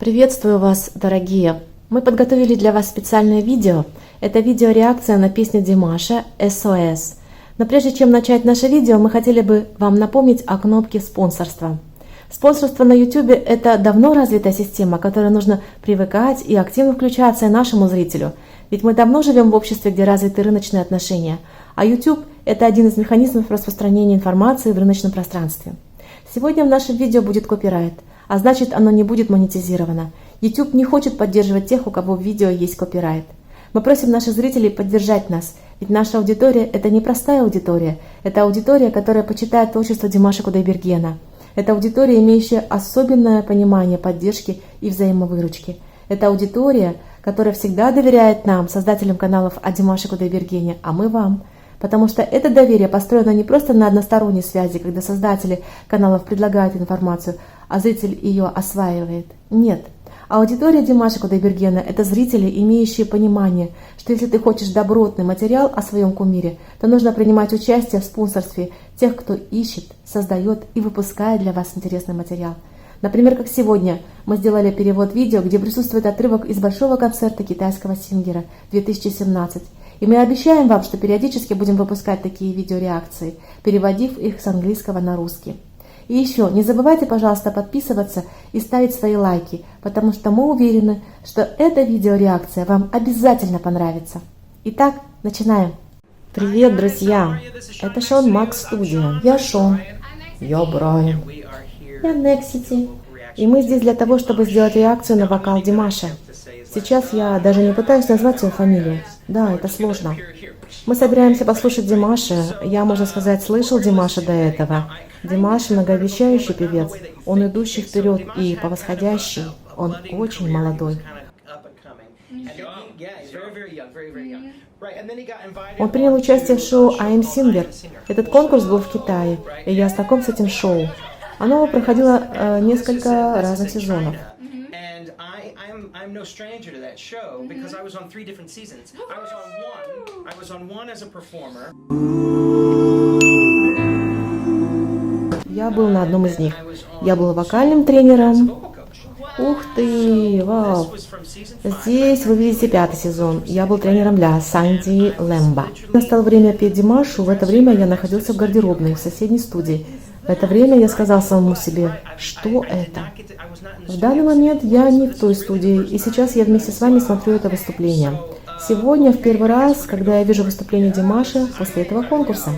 Приветствую вас, дорогие! Мы подготовили для вас специальное видео. Это видеореакция на песню Димаша «SOS». Но прежде чем начать наше видео, мы хотели бы вам напомнить о кнопке спонсорства. Спонсорство на YouTube – это давно развитая система, к которой нужно привыкать и активно включаться нашему зрителю. Ведь мы давно живем в обществе, где развиты рыночные отношения, а YouTube – это один из механизмов распространения информации в рыночном пространстве. Сегодня в нашем видео будет копирайт, а значит, оно не будет монетизировано. YouTube не хочет поддерживать тех, у кого в видео есть копирайт. Мы просим наших зрителей поддержать нас, ведь наша аудитория – это не простая аудитория, это аудитория, которая почитает творчество Димаша Кудайбергена. Это аудитория, имеющая особенное понимание поддержки и взаимовыручки. Это аудитория, которая всегда доверяет нам, создателям каналов о Димаше Кудайбергене, а мы вам. Потому что это доверие построено не просто на односторонней связи, когда создатели каналов предлагают информацию, а зритель ее осваивает. Нет. Аудитория Димаша Кудайбергена – это зрители, имеющие понимание, что если ты хочешь добротный материал о своем кумире, то нужно принимать участие в спонсорстве тех, кто ищет, создает и выпускает для вас интересный материал. Например, как сегодня мы сделали перевод видео, где присутствует отрывок из большого концерта китайского сингера 2017. И мы обещаем вам, что периодически будем выпускать такие видеореакции, переводив их с английского на русский. И еще, не забывайте, пожалуйста, подписываться и ставить свои лайки, потому что мы уверены, что эта видеореакция вам обязательно понравится. Итак, начинаем. Привет, друзья! Это Шон Макс Студия. Я Шон. Я Брайан. Я Нексити. И мы здесь для того, чтобы сделать реакцию на вокал Димаша. Сейчас я даже не пытаюсь назвать свою фамилию. Да, это сложно. Мы собираемся послушать Димаша. Я, можно сказать, слышал Димаша до этого. Димаш – многообещающий певец. Он идущий вперед и по восходящей. Он очень молодой. Он принял участие в шоу I Am Singer. Этот конкурс был в Китае, и я знаком с этим шоу. Оно проходило несколько разных сезонов. I'm no stranger to that show because I was on 3 different seasons. I was on one as a performer. Я был на одном из них. Я был вокальным тренером. Ух ты, вау. Здесь вы видите 5-й сезон. Я был тренером для Санди Лэмба. Настало время петь Димашу. В это время я находился в гардеробной, в соседней студии. В это время я сказал самому себе, что это? В данный момент я не в той студии, и сейчас я вместе с вами смотрю это выступление. Сегодня в первый раз, когда я вижу выступление Димаша после этого конкурса.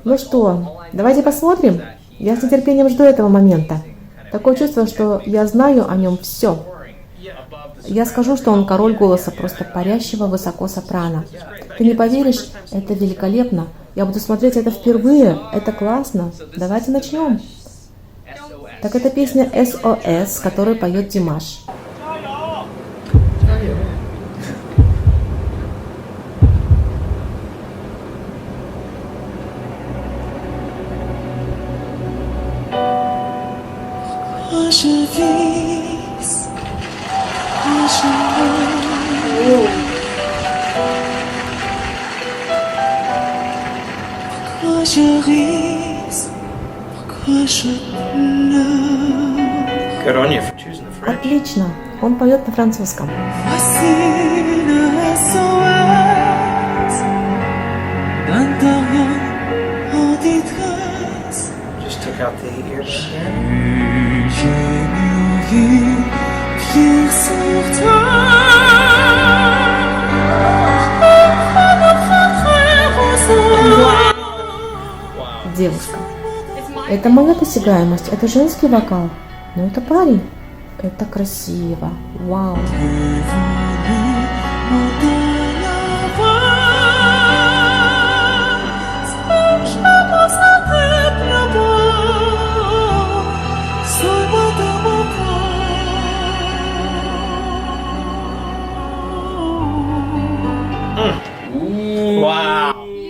Ну что, давайте посмотрим? Я с нетерпением жду этого момента. Такое чувство, что я знаю о нем все. Я скажу, что он король голоса, просто парящего высоко сопрано. Ты не поверишь, это великолепно. Я буду смотреть это впервые. Это классно. Давайте начнем. Так это песня SOS, которую поет Димаш. Good on you for choosing the French. Отлично. Он поет на французском. Just took out the earbud. Девушка. Это моя досягаемость. Это женский вокал. Но это парень. Это красиво. Вау.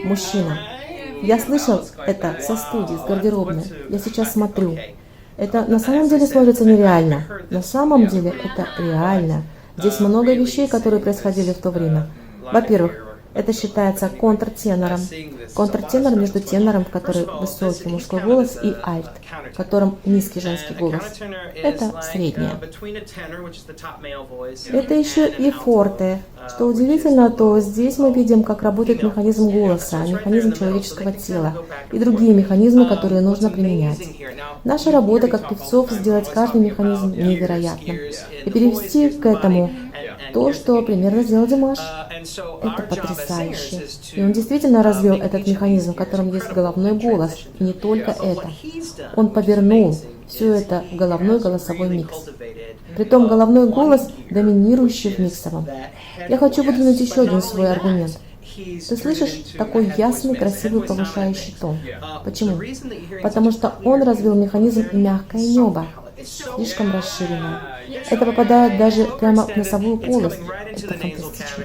Мужчина. Я слышал это со студии, с гардеробной. Я сейчас смотрю. Это на самом деле смотрится нереально. На самом деле это реально. Здесь много вещей, которые происходили в то время. Во-первых, Это считается контртенором. Контртенор между тенором, в котором высокий мужской голос, и альт, в котором низкий женский голос. Это среднее. Это еще и форте. Что удивительно, то здесь мы видим, как работает механизм голоса, механизм человеческого тела и другие механизмы, которые нужно применять. Наша работа как певцов сделать каждый механизм невероятным и перевести к этому то, что примерно сделал Димаш. Это потрясающе. И он действительно развил этот механизм, в котором есть головной голос, и не только это. Он повернул все это в головной голосовой микс. Притом головной голос доминирующий в миксовом. Я хочу выдвинуть еще один свой аргумент. Ты слышишь такой ясный, красивый повышающий тон? Почему? Потому что он развил механизм мягкое небо, слишком расширенное. Это попадает даже прямо в носовую полость. Это фантастично.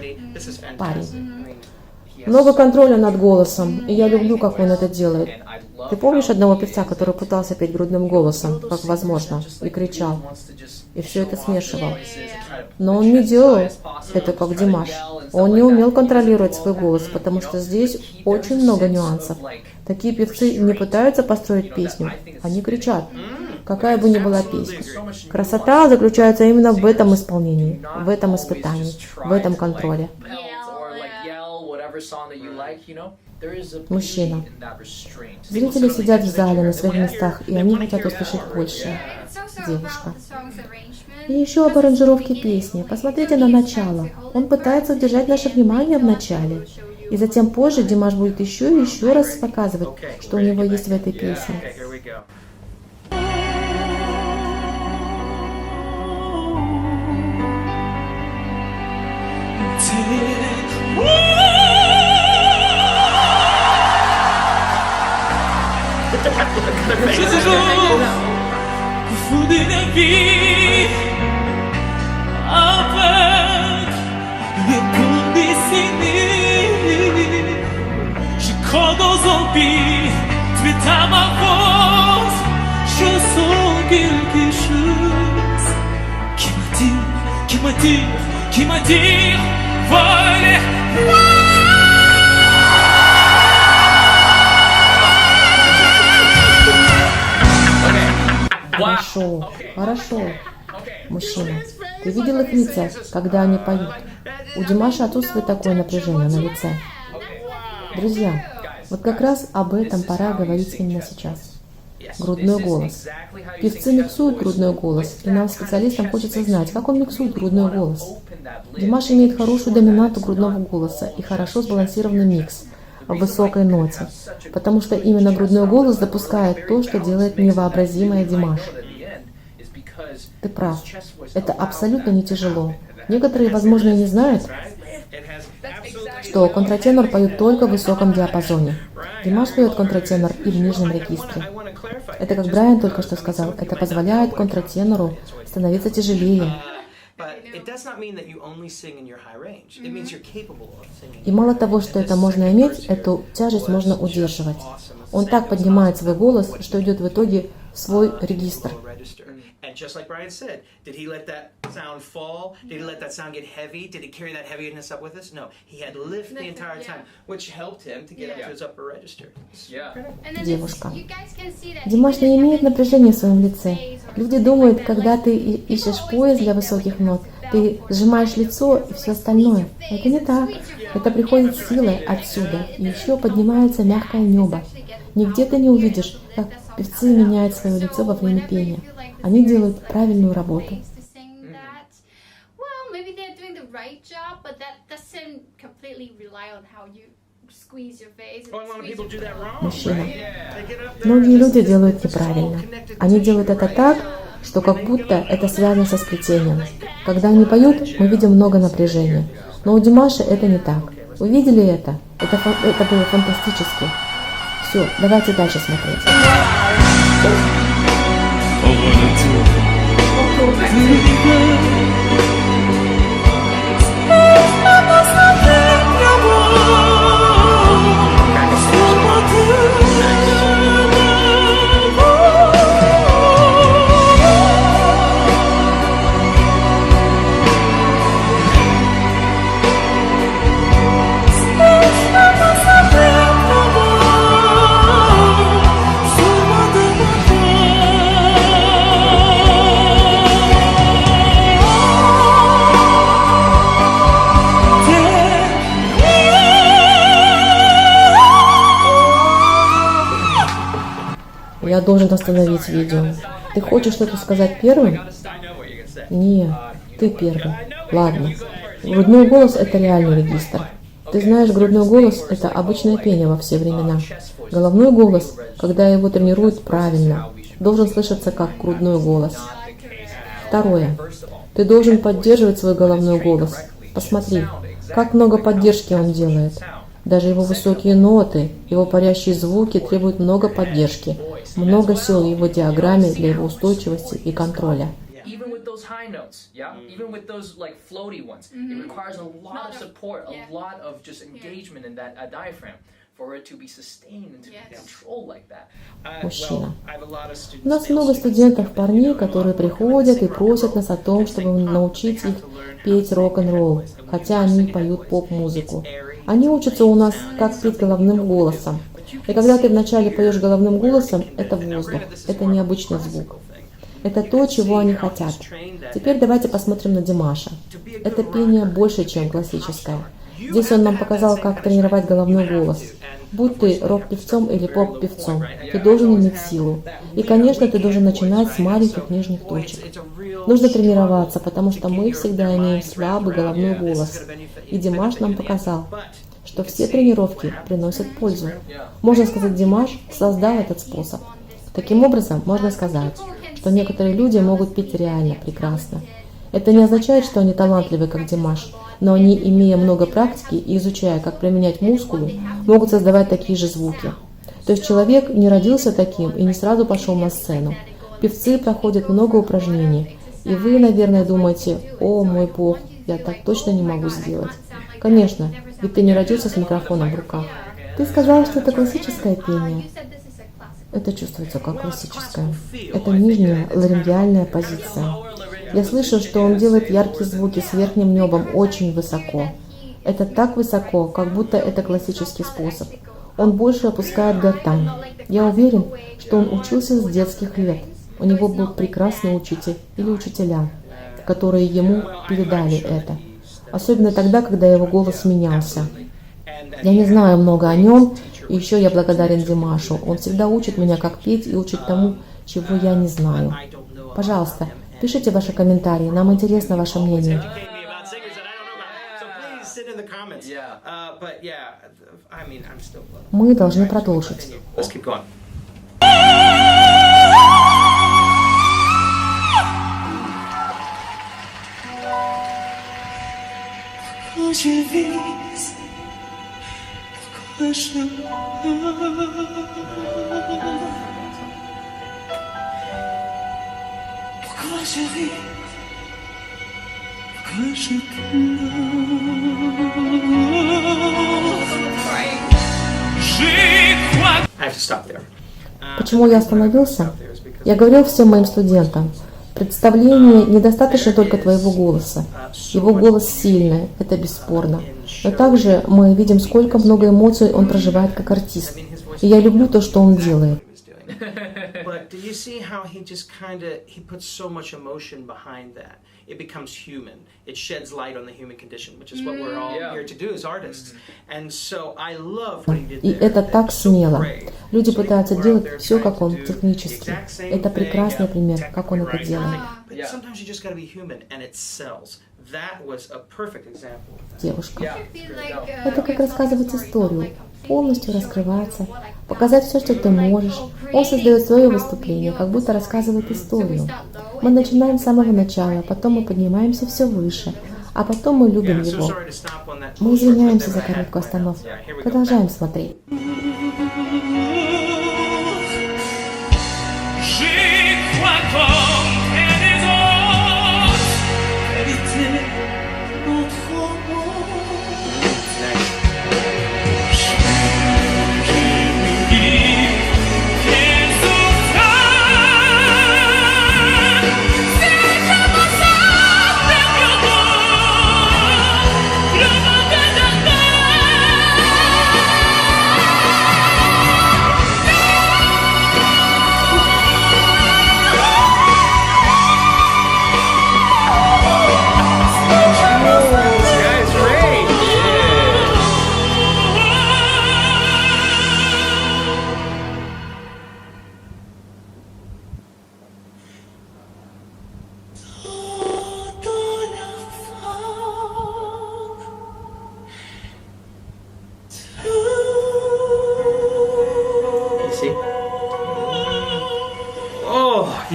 Парень. Много контроля над голосом, и я люблю, как он это делает. Ты помнишь одного певца, который пытался петь грудным голосом, как возможно, и кричал, и все это смешивал? Но он не делал это, как Димаш. Он не умел контролировать свой голос, потому что здесь очень много нюансов. Такие певцы не пытаются построить песню, они кричат, какая бы ни была песня. Красота заключается именно в этом исполнении, в этом испытании, в этом контроле. Мужчина. Зрители сидят в зале на своих местах, и они хотят услышать больше. Девушка. И еще об аранжировке песни. Посмотрите на начало. Он пытается удержать наше внимание в начале. И затем позже Димаш будет еще и еще раз показывать, что у него есть в этой песне. Je suis toujours fou d'une vie avec les coups décennies. Je crois dans un pays, tu es à ma force. Je sens quelque chose qui m'attire, voler. Хорошо, хорошо. Мужчина, ты видел их лица, когда они поют? У Димаша отсутствует такое напряжение на лице. Друзья, вот как раз об этом пора говорить именно сейчас. Грудной голос. Певцы миксуют грудной голос, и нам, специалистам, хочется знать, как он миксует грудной голос. Димаш имеет хорошую доминанту грудного голоса и хорошо сбалансированный микс в высокой ноте, потому что именно грудной голос допускает то, что делает невообразимое Димаш. Ты прав, это абсолютно не тяжело. Некоторые, возможно, и не знают, что контратенор поет только в высоком диапазоне. Димаш поет контратенор и в нижнем регистре. Это, как Брайан только что сказал, это позволяет контратенору становиться тяжелее. И мало того, что это можно иметь, эту тяжесть можно удерживать. Он так поднимает свой голос, что идет в итоге в свой регистр. Just like Brian said, did he let that sound fall? Did he let that sound get heavy? Did he carry that heaviness up with us? No, he had lift the entire time, which helped him to get up to his upper register. Девушка. Димаш не имеет напряжения в своем лице. Люди думают, когда ты ищешь пояс для высоких нот, ты сжимаешь лицо и все остальное. Это не так. Это приходит силой отсюда. И еще поднимается мягкое небо. Нигде ты не увидишь, как певцы меняют свое лицо во время пения. Они делают правильную работу. Мужчина. Многие люди делают неправильно. Они делают это так, что как будто это связано со сплетением. Когда они поют, мы видим много напряжения. Но у Димаша это не так. Вы видели это? Это было фантастически. Все, давайте дальше смотреть. я должен остановить видео. Ты хочешь что-то сказать первым? I know what you're gonna say. Нет, ты первый. Ладно. Грудной голос – это реальный регистр. Ты знаешь, грудной голос – это обычное пение во все времена. Головной голос, когда его тренируют правильно, должен слышаться как грудной голос. Второе. Ты должен поддерживать свой головной голос. Посмотри, как много поддержки он делает. Даже его высокие ноты, его парящие звуки требуют много поддержки, много сил в его диаграмме для его устойчивости и контроля. Even with those high notes, yeah, even with those like floaty ones, it requires a lot of support, a lot of just engagement in that diaphragm for it to be sustained and to be controlled like that. Мужчина. I have a lot of students, У нас много студентов, парней, которые приходят и просят нас о том, чтобы научить их петь рок-н-ролл, хотя они поют поп-музыку. Они учатся у нас, как петь головным голосом. И когда ты вначале поешь головным голосом, это воздух, это необычный звук. Это то, чего они хотят. Теперь давайте посмотрим на Димаша. Это пение больше, чем классическое. Здесь он нам показал, как тренировать головной голос. Будь ты рок-певцом или поп-певцом, ты должен иметь силу. И, конечно, ты должен начинать с маленьких нижних точек. Нужно тренироваться, потому что мы всегда имеем слабый головной голос. И Димаш нам показал, что все тренировки приносят пользу. Можно сказать, Димаш создал этот способ. Таким образом, можно сказать, что некоторые люди могут петь реально прекрасно. Это не означает, что они талантливы, как Димаш, но они, имея много практики и изучая, как применять мускулы, могут создавать такие же звуки. То есть человек не родился таким и не сразу пошел на сцену. Певцы проходят много упражнений, и вы, наверное, думаете: «О, мой Бог, я так точно не могу сделать». Конечно, ведь ты не родился с микрофоном в руках. Ты сказал, что это классическое пение. Это чувствуется как классическое. Это нижняя ларингеальная позиция. Я слышу, что он делает яркие звуки с верхним небом очень высоко. Это так высоко, как будто это классический способ. Он больше опускает гортань. Я уверен, что он учился с детских лет. У него был прекрасный учитель или учителя, которые ему передали это. Особенно тогда, когда его голос менялся. Я не знаю много о нем, и еще я благодарен Димашу. Он всегда учит меня, как петь, и учит тому, чего я не знаю. Пожалуйста, пишите ваши комментарии, нам интересно ваше мнение. Мы должны продолжить. Почему я остановился? Я говорил всем моим студентам, представление недостаточно только твоего голоса. Его голос сильный, это бесспорно. Но также мы видим, сколько много эмоций он проживает как артист. И я люблю то, что он делает. But do you see how he just he puts so much emotion behind that? It becomes human. It sheds light on the human condition, which is what we're all here to do as artists. And so I love what he did there. И это так смело. Люди пытаются делать все, как он, технически. Это прекрасный пример, как он это делает. But sometimes you just gotta be human, and it sells. That was a perfect example. Девушка. Это как рассказывать историю, полностью раскрываться, показать все, что ты можешь. Он создает свое выступление, как будто рассказывает историю. Мы начинаем с самого начала, потом мы поднимаемся все выше, а потом мы любим его. Мы извиняемся за короткую остановку. Продолжаем смотреть.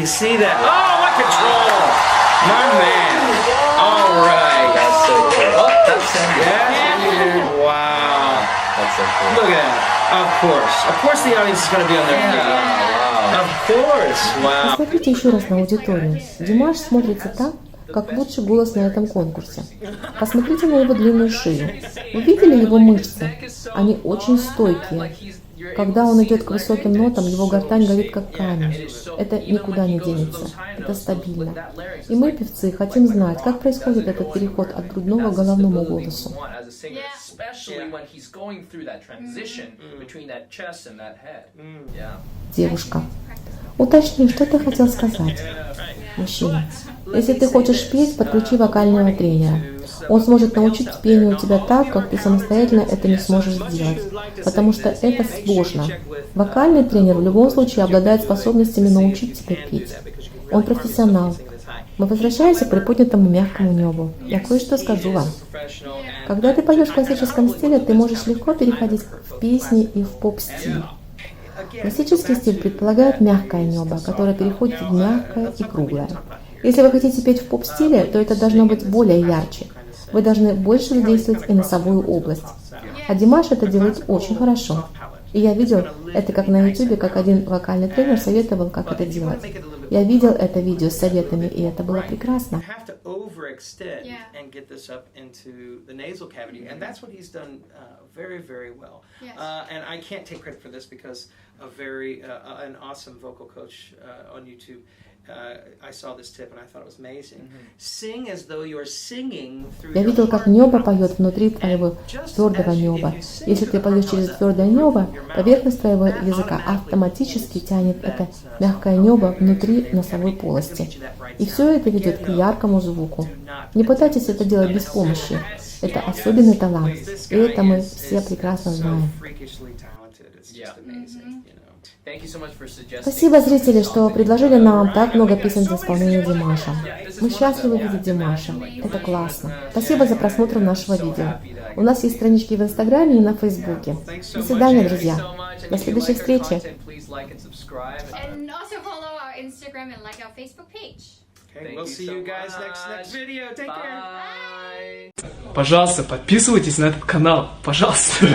You see that? Oh, what control! My man. All right. That's so cool. Oh, that's him. Yeah. Wow. That's so cool. Look at that. Of course the audience is going to be on their feet. Wow. Of course. Wow. Посмотрите еще раз на аудиторию. Димаш смотрится так, как лучший голос на этом конкурсе. Посмотрите на его длинную шею. Вы видели его мышцы? Они очень стойкие. Когда он идет к высоким нотам, его гортань горит как камень. Это никуда не денется. Это стабильно. И мы, певцы, хотим знать, как происходит этот переход от грудного к головному голосу. Девушка. Уточни, что ты хотел сказать. Мужчина. Если ты хочешь петь, подключи вокального тренера. Он сможет научить пению у тебя так, как ты самостоятельно это не сможешь сделать, потому что это сложно. Вокальный тренер в любом случае обладает способностями научить тебя петь. Он профессионал. Мы возвращаемся к приподнятому мягкому небу. Я кое-что скажу вам. Когда ты поешь в классическом стиле, ты можешь легко переходить в песни и в поп-стиль. Классический стиль предполагает мягкое небо, которое переходит в мягкое и круглое. Если вы хотите петь в поп-стиле, то это должно быть более ярче. Вы должны больше задействовать и носовую область. А Димаш это делает очень хорошо. И я видел это как на YouTube, как один вокальный тренер советовал, как это делать. Я видел это видео с советами, и это было прекрасно. Я видел, как небо поет внутри твоего твердого неба. Если ты поешь через твердое небо, поверхность твоего языка автоматически тянет это мягкое небо внутри носовой полости. И все это ведет к яркому звуку. Не пытайтесь это делать без помощи. Это особенный талант. И это мы все прекрасно знаем. Спасибо, зрители, что предложили нам так много песен в исполнении Димаша. Мы счастливы видеть Димаша. Это классно. Спасибо за просмотр нашего видео. У нас есть странички в Инстаграме и на Фейсбуке. До свидания, друзья. До следующей встречи. Пожалуйста, подписывайтесь на этот канал. Пожалуйста.